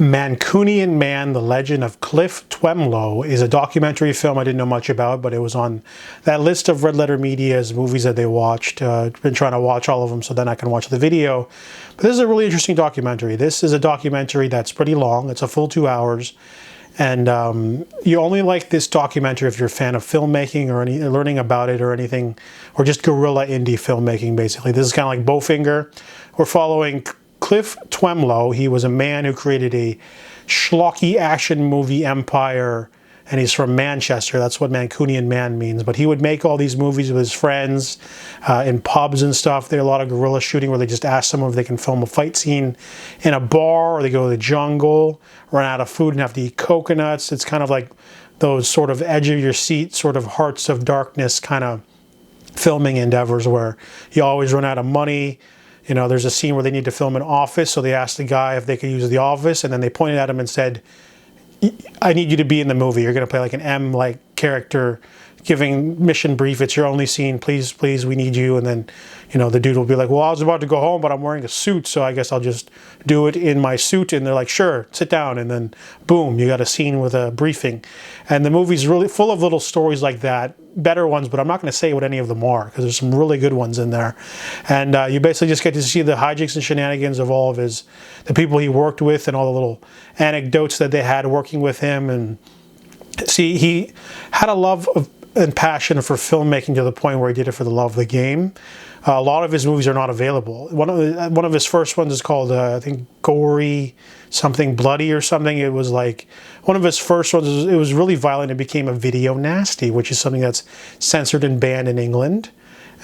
Mancunian Man, The Legend of Cliff Twemlow is a documentary film I didn't know much about, but it was on that list of Red Letter Media's movies that they watched. Been trying to watch all of them so then I can watch the video. But this is a really interesting documentary. This is a documentary that's pretty long. It's a full 2 hours. And you only like this documentary if you're a fan of filmmaking or learning about it or anything, or just guerrilla indie filmmaking, basically. This is kind of like Bowfinger. We're following Cliff Twemlow. He was a man who created a schlocky action movie empire, and he's from Manchester. That's what Mancunian Man means. But he would make all these movies with his friends in pubs and stuff. There are a lot of guerrilla shooting where they just ask someone if they can film a fight scene in a bar, or they go to the jungle, run out of food and have to eat coconuts. It's kind of like those sort of edge of your seat, sort of Hearts of Darkness kind of filming endeavors where you always run out of money. You know, there's a scene where they need to film an office, so they asked the guy if they could use the office, and then they pointed at him and said, I need you to be in the movie. You're going to play like an M-like character giving mission brief. It's your only scene. Please, please, we need you. And then, you know, the dude will be like, well, I was about to go home, but I'm wearing a suit, so I guess I'll just do it in my suit. And they're like, sure, sit down. And then, boom, you got a scene with a briefing. And the movie's really full of little stories like that, better ones, but I'm not going to say what any of them are because there's some really good ones in there. And you basically just get to see the hijinks and shenanigans of all of the people he worked with and all the little anecdotes that they had working with him. And see, he had a love and passion for filmmaking to the point where he did it for the love of the game. A lot of his movies are not available. One of his first ones is called, I think, Gory, something bloody or something. It was like, one of his first ones, it was really violent. It became a video nasty, which is something that's censored and banned in England.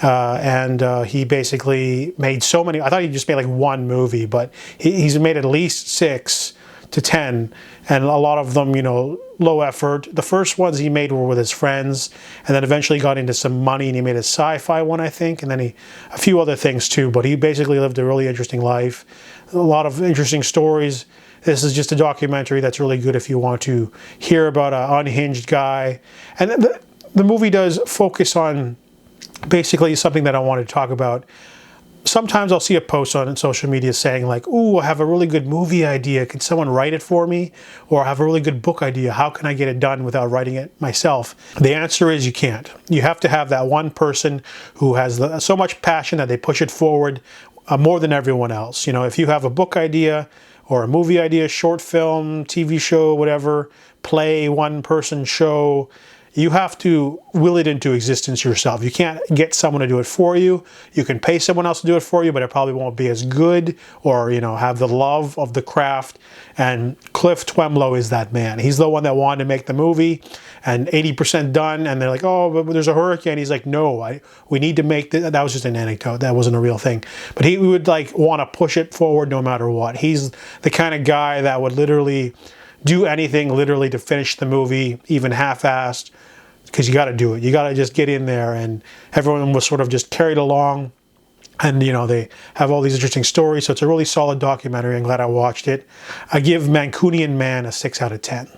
He basically made so many, I thought he just made like one movie, but he's made at least 6 to 10, and a lot of them, you know, low effort. The first ones he made were with his friends, and then eventually got into some money, and he made a sci-fi one, I think, and then a few other things too. But he basically lived a really interesting life, a lot of interesting stories. This is just a documentary that's really good if you want to hear about an unhinged guy. And the movie does focus on basically something that I wanted to talk about. Sometimes I'll see a post on social media saying like, ooh, I have a really good movie idea. Can someone write it for me? Or I have a really good book idea. How can I get it done without writing it myself? The answer is you can't. You have to have that one person who has so much passion that they push it forward more than everyone else. You know, if you have a book idea or a movie idea, short film, TV show, whatever, play, one-person show, you have to will it into existence yourself. You can't get someone to do it for you. You can pay someone else to do it for you, but it probably won't be as good or, you know, have the love of the craft. And Cliff Twemlow is that man. He's the one that wanted to make the movie and 80% done. And they're like, oh, but there's a hurricane. He's like, no, we need to make this. That was just an anecdote. That wasn't a real thing. But he would like want to push it forward no matter what. He's the kind of guy that would literally do anything literally to finish the movie, even half-assed, because you got to do it. You got to just get in there, and everyone was sort of just carried along. And, you know, they have all these interesting stories. So it's a really solid documentary. I'm glad I watched it. I give Mancunian Man a 6 out of 10.